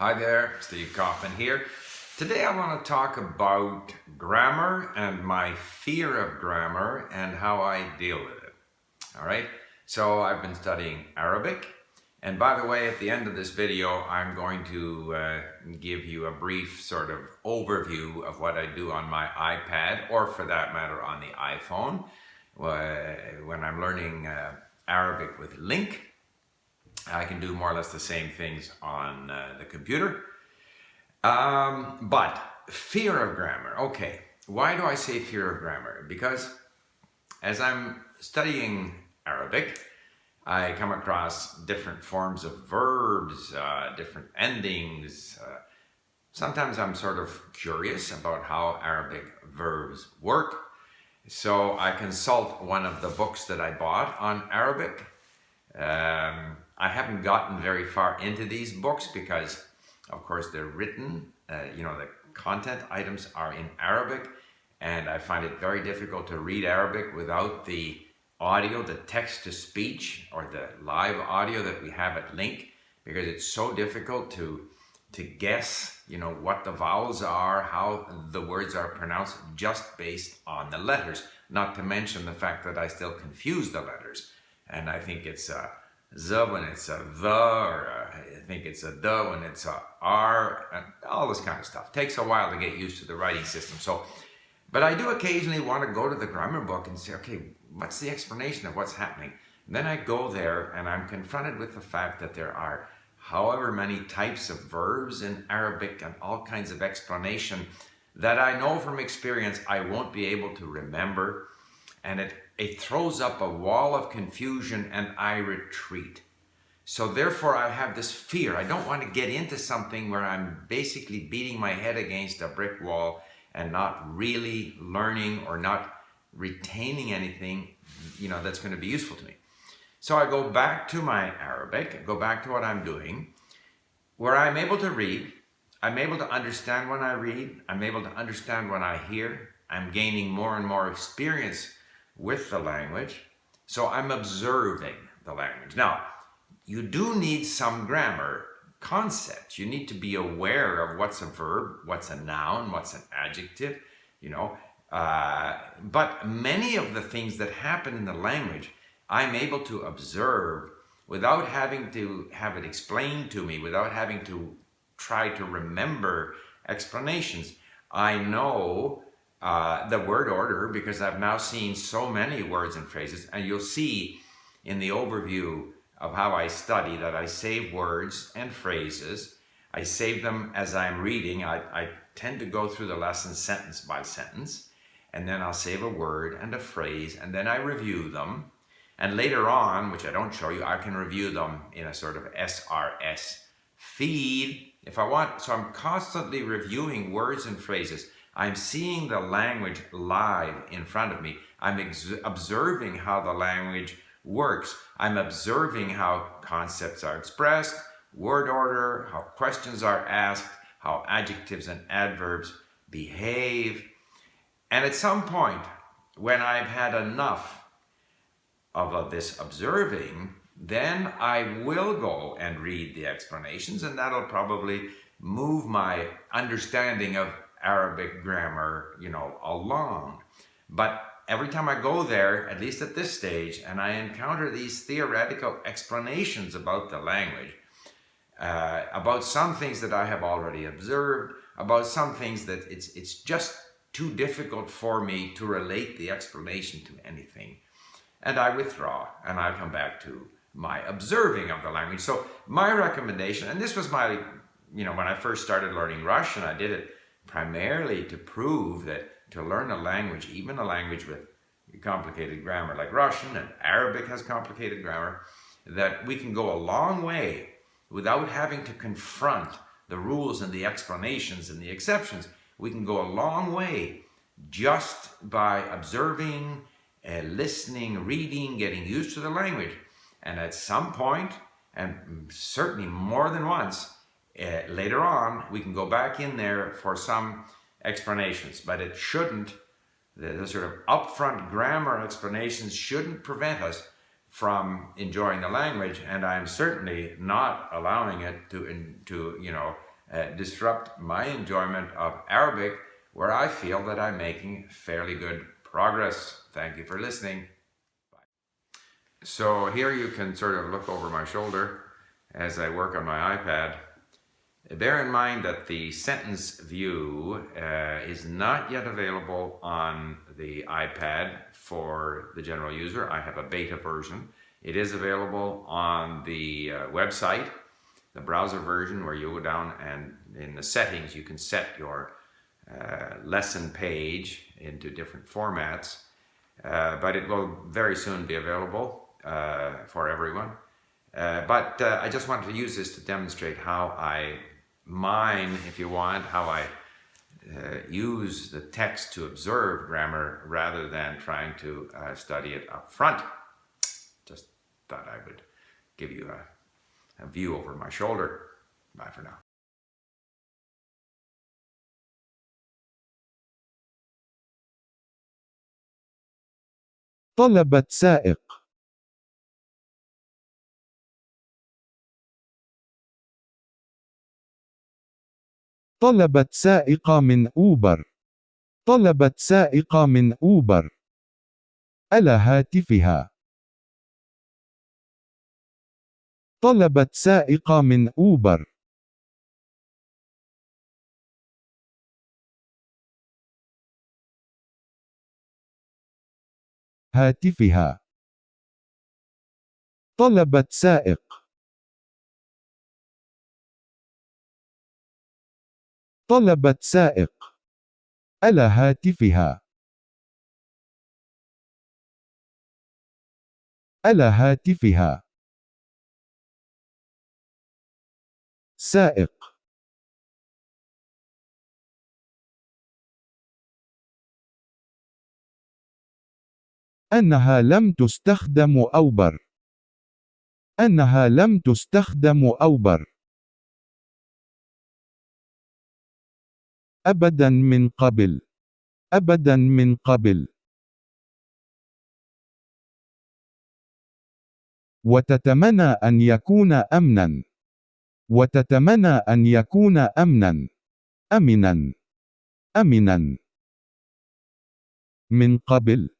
Hi there, Steve Kaufman here. Today I want to talk about grammar and my fear of grammar and how I deal with it. All right, so I've been studying Arabic, and by the way, at the end of this video I'm going to give you a brief sort of overview of what I do on my iPad, or for that matter on the iPhone, when I'm learning Arabic with Link. I can do more or less the same things on the computer. But fear of grammar. Okay, why do I say fear of grammar? Because as I'm studying Arabic, I come across different forms of verbs, different endings. Sometimes I'm sort of curious about how Arabic verbs work. So I consult one of the books that I bought on Arabic. I haven't gotten very far into these books because, of course, they're written, the content items are in Arabic, and I find it very difficult to read Arabic without the audio, the text-to-speech, or the live audio that we have at Link, because it's so difficult to guess, what the vowels are, how the words are pronounced, just based on the letters, not to mention the fact that I still confuse the letters, and I think it's a Z when it's a the, or I think it's a D when it's a R, and all this kind of stuff. Takes a while to get used to the writing system. But I do occasionally want to go to the grammar book and say, okay, what's the explanation of what's happening? And then I go there and I'm confronted with the fact that there are however many types of verbs in Arabic and all kinds of explanation that I know from experience I won't be able to remember. And it throws up a wall of confusion and I retreat. So therefore I have this fear. I don't want to get into something where I'm basically beating my head against a brick wall and not really learning or not retaining anything, that's going to be useful to me. So I go back to my Arabic, go back to what I'm doing, where I'm able to read, I'm able to understand when I read, I'm able to understand when I hear, I'm gaining more and more experience with the language, so I'm observing the language. Now, you do need some grammar concepts. You need to be aware of what's a verb, what's a noun, what's an adjective, but many of the things that happen in the language, I'm able to observe without having to have it explained to me, without having to try to remember explanations. I know the word order because I've now seen so many words and phrases, and you'll see in the overview of how I study that I save words and phrases. I save them as I'm reading. I tend to go through the lesson sentence by sentence, and then I'll save a word and a phrase, and then I review them. And later on, which I don't show you, I can review them in a sort of SRS feed if I want. So I'm constantly reviewing words and phrases. I'm seeing the language live in front of me. I'm observing how the language works. I'm observing how concepts are expressed, word order, how questions are asked, how adjectives and adverbs behave. And at some point, when I've had enough of this observing, then I will go and read the explanations, and that'll probably move my understanding of Arabic grammar, along. But every time I go there, at least at this stage, and I encounter these theoretical explanations about the language, about some things that I have already observed, about some things that it's just too difficult for me to relate the explanation to anything, and I withdraw, and I come back to my observing of the language. So my recommendation, and this was my, when I first started learning Russian, I did it primarily to prove that to learn a language, even a language with complicated grammar like Russian, and Arabic has complicated grammar, that we can go a long way without having to confront the rules and the explanations and the exceptions. We can go a long way just by observing, listening, reading, getting used to the language. And at some point, and certainly more than once, later on, we can go back in there for some explanations, but it shouldn't, the sort of upfront grammar explanations shouldn't prevent us from enjoying the language, and I'm certainly not allowing it to disrupt my enjoyment of Arabic, where I feel that I'm making fairly good progress. Thank you for listening. So here you can sort of look over my shoulder as I work on my iPad. Bear in mind that the sentence view is not yet available on the iPad for the general user. I have a beta version. It is available on the website, the browser version, where you go down and in the settings you can set your lesson page into different formats. But it will very soon be available for everyone. But I just wanted to use this to demonstrate how I mine, if you want, how I use the text to observe grammar rather than trying to study it up front. Just thought I would give you a view over my shoulder. Bye for now. طلبت سائق. طلبت سائقة من أوبر. طلبت سائقة من أوبر. على هاتفها. طلبت سائقة من أوبر. هاتفها. طلبت سائق. طلبت سائق. على هاتفها. على هاتفها. سائق. أنها لم تستخدم أوبر. أنها لم تستخدم أوبر. أبدا من قبل. أبدا من قبل. وتتمنى أن يكون أمنا. وتتمنى أن يكون أمنا. أمنا. أمنا. من قبل.